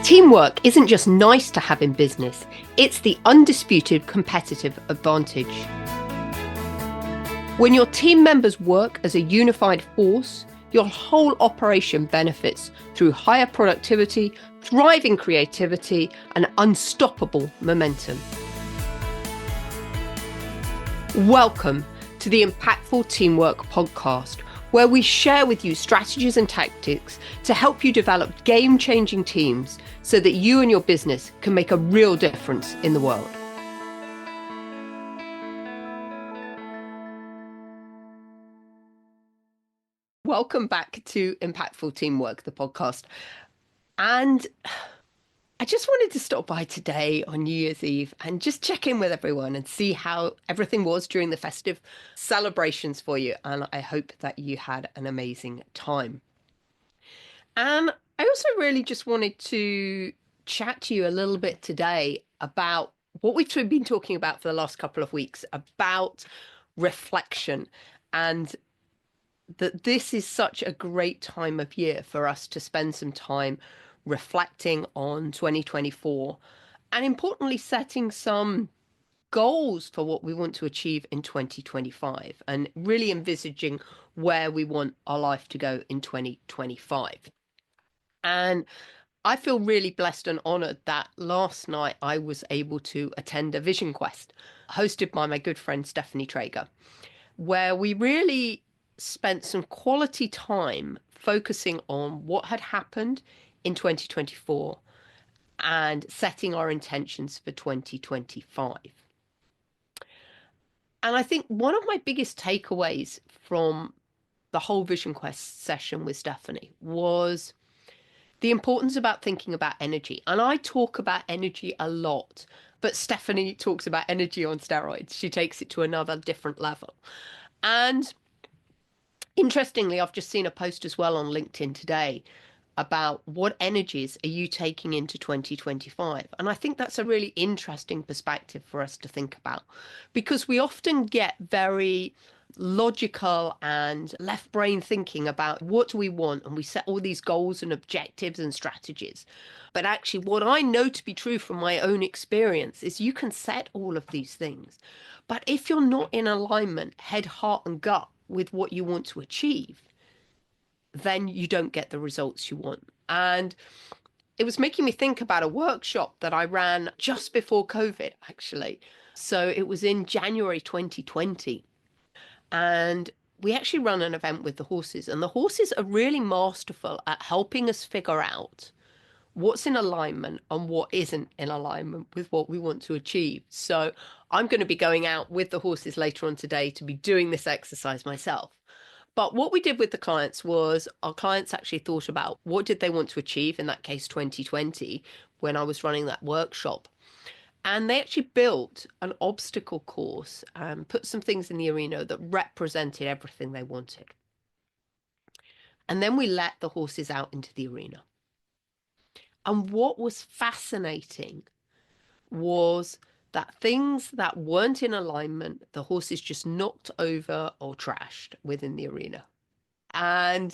Teamwork isn't just nice to have in business, it's the undisputed competitive advantage. When your team members work as a unified force, your whole operation benefits through higher productivity, thriving creativity, and unstoppable momentum. Welcome to the Impactful Teamwork podcast, where we share with you strategies and tactics to help you develop game-changing teams so that you and your business can make a real difference in the world. Welcome back to Impactful Teamwork, the podcast. And I just wanted to stop by today on New Year's Eve and just check in with everyone and see how everything was during the festive celebrations for you. And I hope that you had an amazing time. And I also really just wanted to chat to you a little bit today about what we've been talking about for the last couple of weeks about reflection, and that this is such a great time of year for us to spend some time reflecting on 2024 and importantly setting some goals for what we want to achieve in 2025 and really envisaging where we want our life to go in 2025. And I feel really blessed and honored that last night I was able to attend a Vision Quest hosted by my good friend Stephanie Trager, where we really spent some quality time focusing on what had happened in 2024 and setting our intentions for 2025. And I think one of my biggest takeaways from the whole Vision Quest session with Stephanie was the importance about thinking about energy. And I talk about energy a lot, but Stephanie talks about energy on steroids. She takes it to another different level. And interestingly, I've just seen a post as well on LinkedIn today about what energies are you taking into 2025. And I think that's a really interesting perspective for us to think about, because we often get very logical and left brain thinking about what do we want, and we set all these goals and objectives and strategies. But actually, what I know to be true from my own experience is you can set all of these things, but if you're not in alignment, head, heart, and gut with what you want to achieve, then you don't get the results you want. And it was making me think about a workshop that I ran just before COVID, actually. So it was in January 2020. And we actually run an event with the horses, and the horses are really masterful at helping us figure out what's in alignment and what isn't in alignment with what we want to achieve. So I'm going to be going out with the horses later on today to be doing this exercise myself. But what we did with the clients was our clients actually thought about what did they want to achieve, in that case 2020, when I was running that workshop. And they actually built an obstacle course and put some things in the arena that represented everything they wanted. And then we let the horses out into the arena. And what was fascinating was that things that weren't in alignment, the horses just knocked over or trashed within the arena. And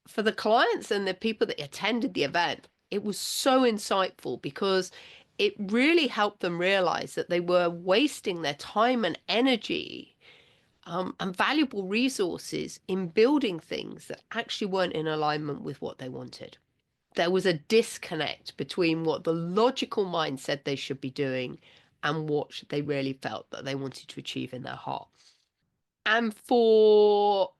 for the clients and the people that attended the event, it was so insightful because it really helped them realize that they were wasting their time and energy and valuable resources in building things that actually weren't in alignment with what they wanted. There was a disconnect between what the logical mind said they should be doing and what they really felt that they wanted to achieve in their heart. And for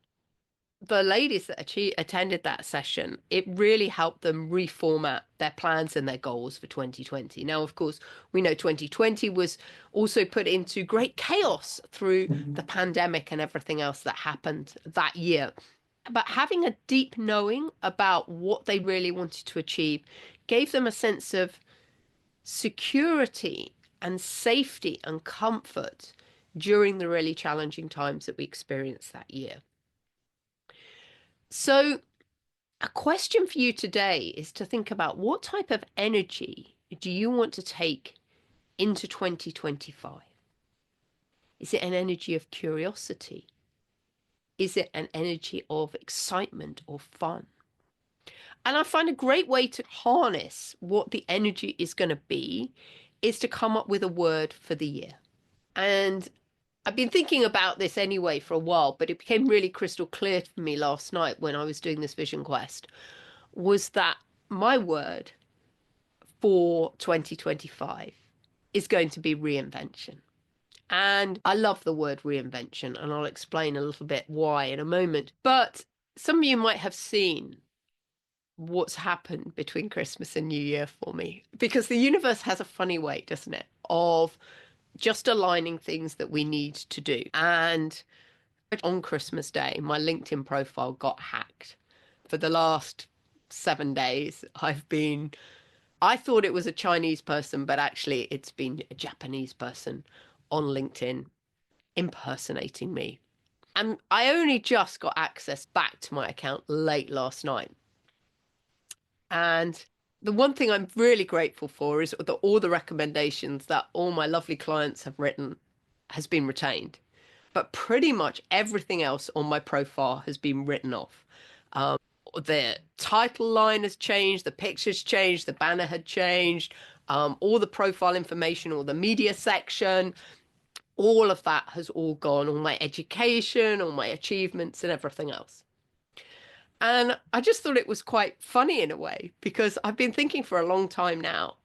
the ladies that attended that session, it really helped them reformat their plans and their goals for 2020. Now, of course, we know 2020 was also put into great chaos through the pandemic and everything else that happened that year. But having a deep knowing about what they really wanted to achieve gave them a sense of security and safety and comfort during the really challenging times that we experienced that year. So a question for you today is to think about what type of energy do you want to take into 2025? Is it an energy of curiosity? Is it an energy of excitement or fun? And I find a great way to harness what the energy is going to be is to come up with a word for the year. And I've been thinking about this anyway for a while, but it became really crystal clear for me last night when I was doing this vision quest was that my word for 2025 is going to be reinvention. And I love the word reinvention, and I'll explain a little bit why in a moment. But some of you might have seen what's happened between Christmas and New Year for me, because the universe has a funny way, doesn't it, of just aligning things that we need to do. And on Christmas Day, my LinkedIn profile got hacked. For the last 7 days, I thought it was a Chinese person, but actually it's been a Japanese person on LinkedIn impersonating me. And I only just got access back to my account late last night. And the one thing I'm really grateful for is that all the recommendations that all my lovely clients have written has been retained. But pretty much everything else on my profile has been written off. The title line has changed, the pictures changed, the banner had changed, all the profile information, all the media section, all of that has all gone, all my education, all my achievements and everything else. And I just thought it was quite funny in a way, because I've been thinking for a long time now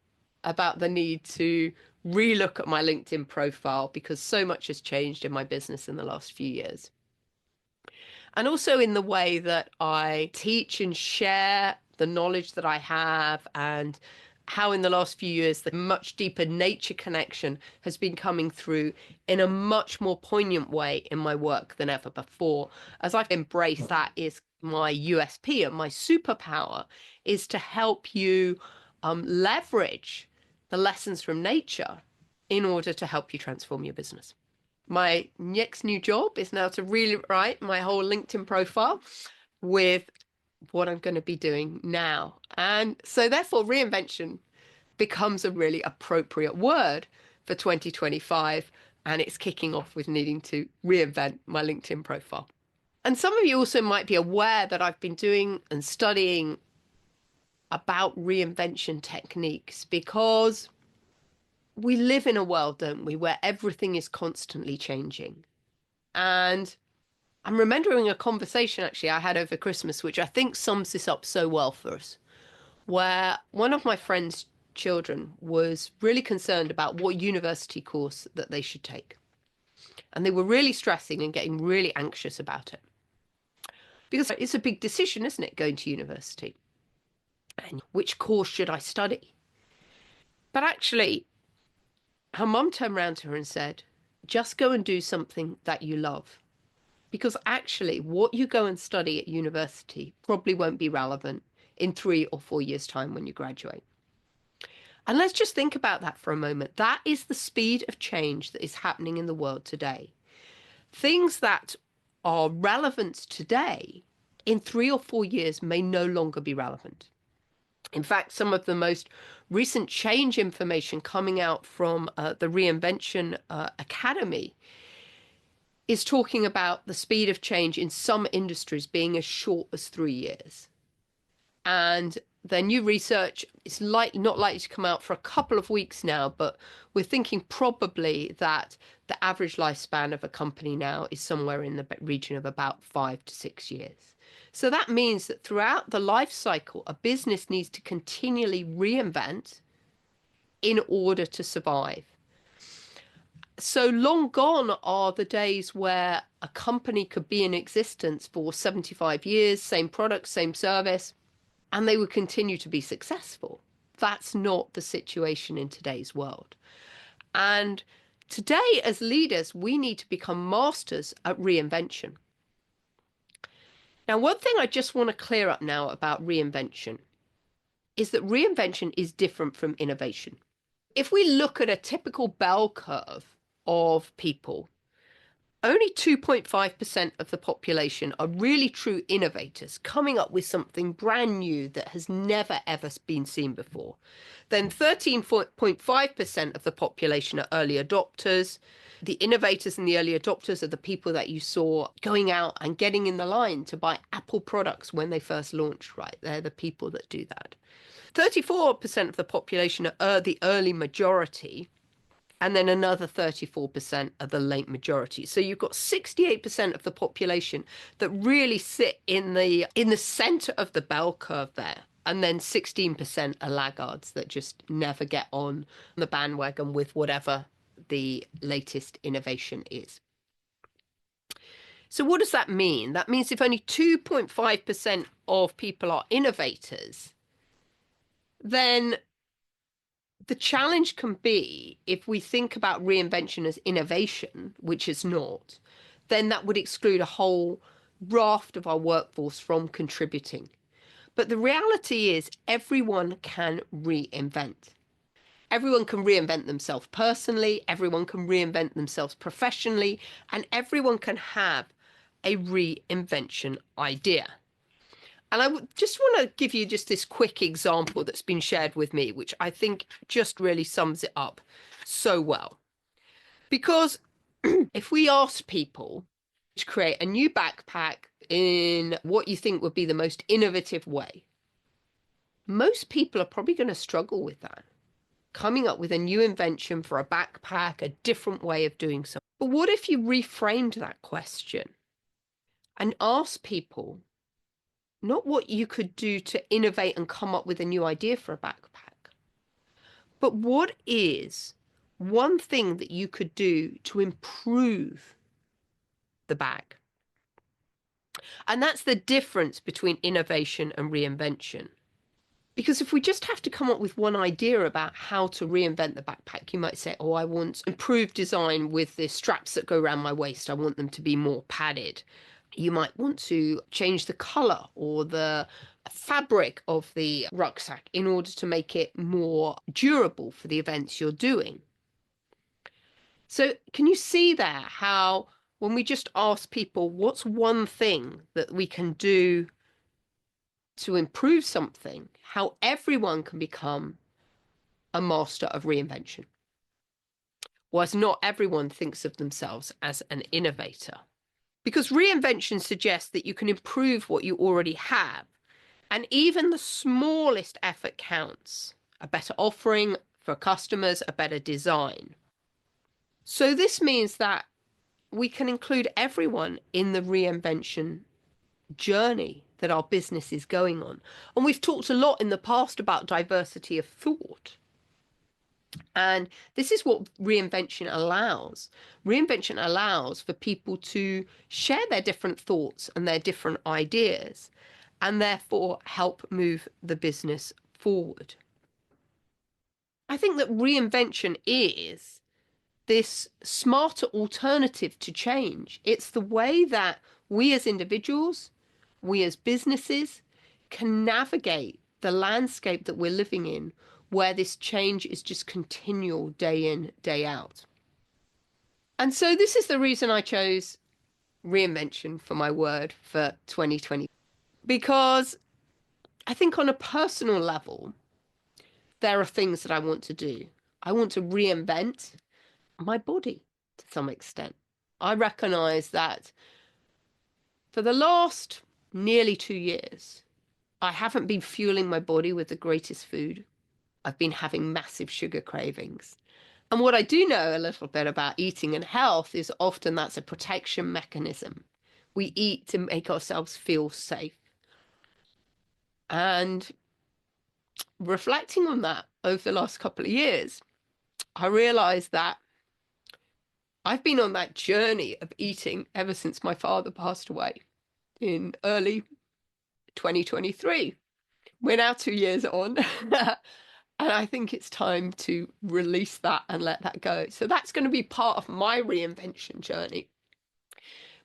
about the need to relook at my LinkedIn profile because so much has changed in my business in the last few years. And also in the way that I teach and share the knowledge that I have, and how in the last few years the much deeper nature connection has been coming through in a much more poignant way in my work than ever before. As I've embraced that is my USP and my superpower is to help you leverage the lessons from nature in order to help you transform your business. My next new job is now to really write my whole LinkedIn profile with what I'm going to be doing now. And so therefore reinvention becomes a really appropriate word for 2025. And it's kicking off with needing to reinvent my LinkedIn profile. And some of you also might be aware that I've been doing and studying about reinvention techniques, because we live in a world, don't we, where everything is constantly changing. And I'm remembering a conversation actually I had over Christmas, which I think sums this up so well for us, where one of my friend's children was really concerned about what university course that they should take. And they were really stressing and getting really anxious about it. Because it's a big decision, isn't it, going to university? And which course should I study? But actually, her mum turned around to her and said, just go and do something that you love. Because actually, what you go and study at university probably won't be relevant in 3 or 4 years' time when you graduate. And let's just think about that for a moment. That is the speed of change that is happening in the world today. Things that are relevant today in 3 or 4 years may no longer be relevant. In fact, some of the most recent change information coming out from the Reinvention Academy is talking about the speed of change in some industries being as short as 3 years. And their new research is not likely to come out for a couple of weeks now, but we're thinking probably that the average lifespan of a company now is somewhere in the region of about 5 to 6 years. So that means that throughout the life cycle, a business needs to continually reinvent in order to survive. So long gone are the days where a company could be in existence for 75 years, same product, same service, and they would continue to be successful. That's not the situation in today's world. And today, as leaders, we need to become masters at reinvention. Now, one thing I just want to clear up now about reinvention is that reinvention is different from innovation. If we look at a typical bell curve of people, only 2.5% of the population are really true innovators, coming up with something brand new that has never, ever been seen before. Then 13.5% of the population are early adopters. The innovators and the early adopters are the people that you saw going out and getting in the line to buy Apple products when they first launched, right? They're the people that do that. 34% of the population are the early majority, and then another 34% are the late majority. So you've got 68% of the population that really sit in the center of the bell curve there. And then 16% are laggards that just never get on the bandwagon with whatever the latest innovation is. So what does that mean? That means if only 2.5% of people are innovators, then the challenge can be, if we think about reinvention as innovation, which is not, then that would exclude a whole raft of our workforce from contributing. But the reality is everyone can reinvent. Everyone can reinvent themselves personally, everyone can reinvent themselves professionally, and everyone can have a reinvention idea. And I just want to give you just this quick example that's been shared with me, which I think just really sums it up so well. Because if we asked people to create a new backpack in what you think would be the most innovative way, most people are probably going to struggle with that. Coming up with a new invention for a backpack, a different way of doing something. But what if you reframed that question and asked people not what you could do to innovate and come up with a new idea for a backpack, but what is one thing that you could do to improve the bag? And that's the difference between innovation and reinvention. Because if we just have to come up with one idea about how to reinvent the backpack, you might say, oh, I want improved design with the straps that go around my waist. I want them to be more padded. You might want to change the color or the fabric of the rucksack in order to make it more durable for the events you're doing. So can you see there how when we just ask people, what's one thing that we can do to improve something, how everyone can become a master of reinvention? Whereas not everyone thinks of themselves as an innovator. Because reinvention suggests that you can improve what you already have, and even the smallest effort counts. A better offering for customers, a better design. So this means that we can include everyone in the reinvention journey that our business is going on. And we've talked a lot in the past about diversity of thought. And this is what reinvention allows. Reinvention allows for people to share their different thoughts and their different ideas, and therefore help move the business forward. I think that reinvention is this smarter alternative to change. It's the way that we as individuals, we as businesses, can navigate the landscape that we're living in, where this change is just continual day in, day out. And so this is the reason I chose reinvention for my word for 2020. Because I think on a personal level, there are things that I want to do. I want to reinvent my body to some extent. I recognize that for the last nearly 2 years, I haven't been fueling my body with the greatest food. I've been having massive sugar cravings. And what I do know a little bit about eating and health is often that's a protection mechanism. We eat to make ourselves feel safe. And reflecting on that over the last couple of years, I realized that I've been on that journey of eating ever since my father passed away in early 2023. We're now 2 years on. And I think it's time to release that and let that go. So that's going to be part of my reinvention journey.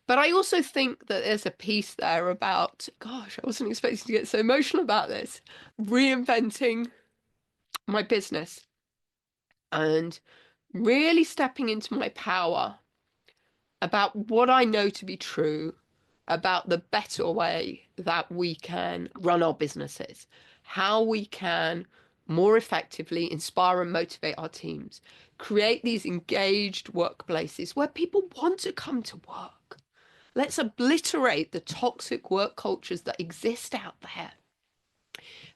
But I also think that there's a piece there about, gosh, I wasn't expecting to get so emotional about this, reinventing my business and really stepping into my power about what I know to be true about the better way that we can run our businesses, how we can more effectively inspire and motivate our teams, create these engaged workplaces where people want to come to work. Let's obliterate the toxic work cultures that exist out there,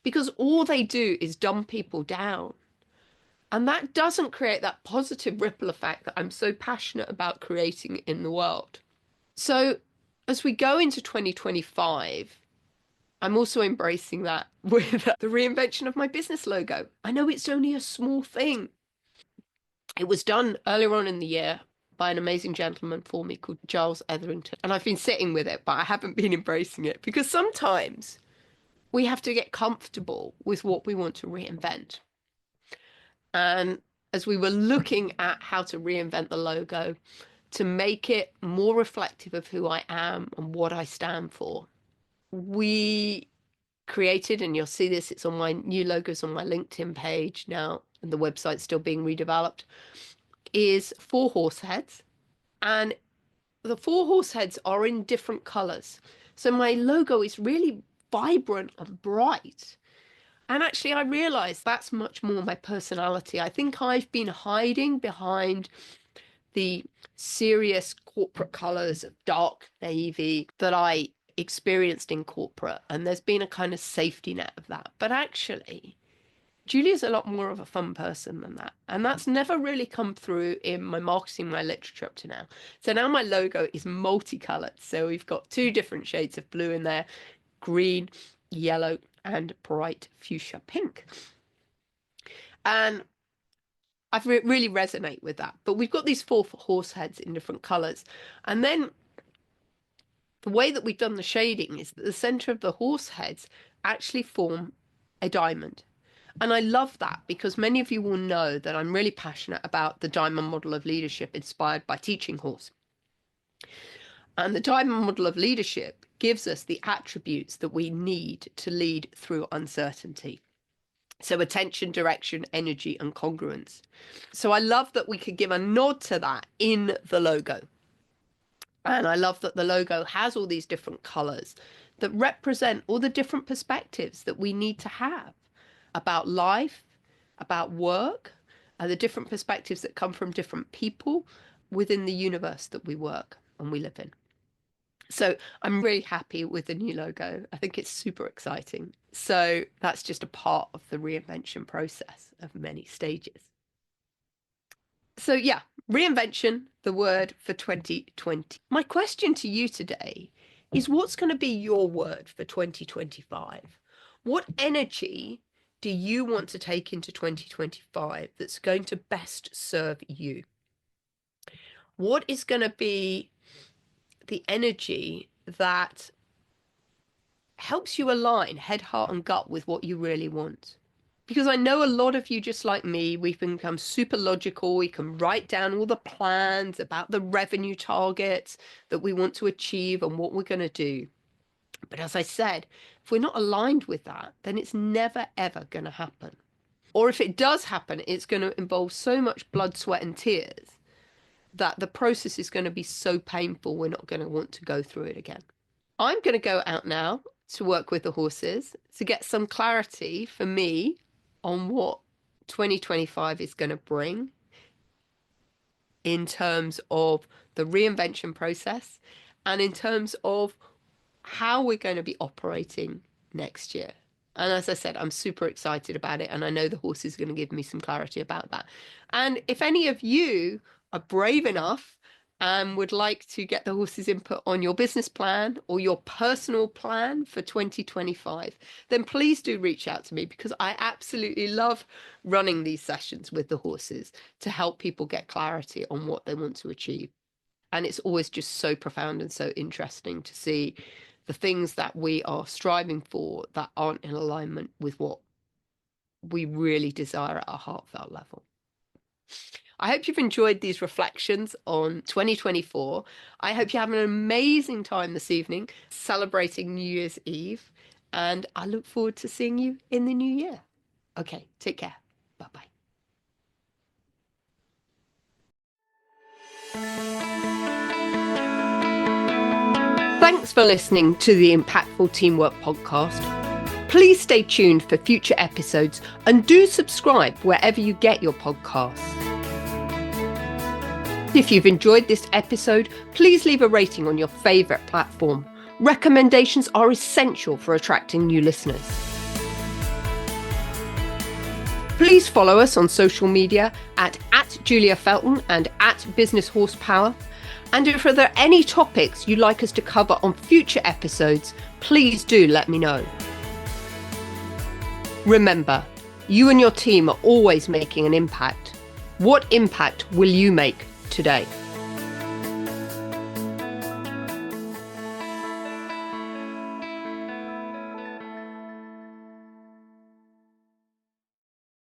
because all they do is dumb people down. And that doesn't create that positive ripple effect that I'm so passionate about creating in the world. So as we go into 2025, I'm also embracing that with the reinvention of my business logo. I know it's only a small thing. It was done earlier on in the year by an amazing gentleman for me called Giles Etherington. And I've been sitting with it, but I haven't been embracing it because sometimes we have to get comfortable with what we want to reinvent. And as we were looking at how to reinvent the logo to make it more reflective of who I am and what I stand for, we created, and you'll see this, it's on my new logos on my LinkedIn page now, and the website's still being redeveloped, is 4 horse heads. And the 4 horse heads are in different colors. So my logo is really vibrant and bright. And actually, I realized that's much more my personality. I think I've been hiding behind the serious corporate colors of dark navy that I experienced in corporate. And there's been a kind of safety net of that. But actually, Julia's a lot more of a fun person than that. And that's never really come through in my marketing, my literature up to now. So now my logo is multicolored. So we've got 2 different shades of blue in there, green, yellow, and bright fuchsia pink. And I really resonate with that. But we've got these 4 horse heads in different colors. And then the way that we've done the shading is that the center of the horse heads actually form a diamond. And I love that because many of you will know that I'm really passionate about the diamond model of leadership inspired by Teaching Horse. And the diamond model of leadership gives us the attributes that we need to lead through uncertainty. So attention, direction, energy, and congruence. So I love that we could give a nod to that in the logo. And I love that the logo has all these different colors that represent all the different perspectives that we need to have about life, about work, and the different perspectives that come from different people within the universe that we work and we live in. So I'm really happy with the new logo. I think it's super exciting. So that's just a part of the reinvention process of many stages. So yeah, reinvention, the word for 2020. My question to you today is, what's going to be your word for 2025? What energy do you want to take into 2025 that's going to best serve you? What is going to be the energy that helps you align head, heart, and gut with what you really want? Because I know a lot of you, just like me, we've become super logical. We can write down all the plans about the revenue targets that we want to achieve and what we're going to do. But as I said, if we're not aligned with that, then it's never, ever going to happen. Or if it does happen, it's going to involve so much blood, sweat, and tears that the process is going to be so painful, we're not going to want to go through it again. I'm going to go out now to work with the horses to get some clarity for me on what 2025 is going to bring in terms of the reinvention process and in terms of how we're going to be operating next year. And as I said, I'm super excited about it. And I know the horse is going to give me some clarity about that. And if any of you are brave enough and would like to get the horse's input on your business plan or your personal plan for 2025, then please do reach out to me, because I absolutely love running these sessions with the horses to help people get clarity on what they want to achieve. And it's always just so profound and so interesting to see the things that we are striving for that aren't in alignment with what we really desire at a heartfelt level. I hope you've enjoyed these reflections on 2024. I hope you have an amazing time this evening celebrating New Year's Eve, and I look forward to seeing you in the new year. Okay, take care. Bye-bye. Thanks for listening to the Impactful Teamwork Podcast. Please stay tuned for future episodes and do subscribe wherever you get your podcasts. If you've enjoyed this episode, please leave a rating on your favourite platform. Recommendations are essential for attracting new listeners. Please follow us on social media at Julia Felton and at Business Horsepower. And if there are any topics you'd like us to cover on future episodes, please do let me know. Remember, you and your team are always making an impact. What impact will you make today?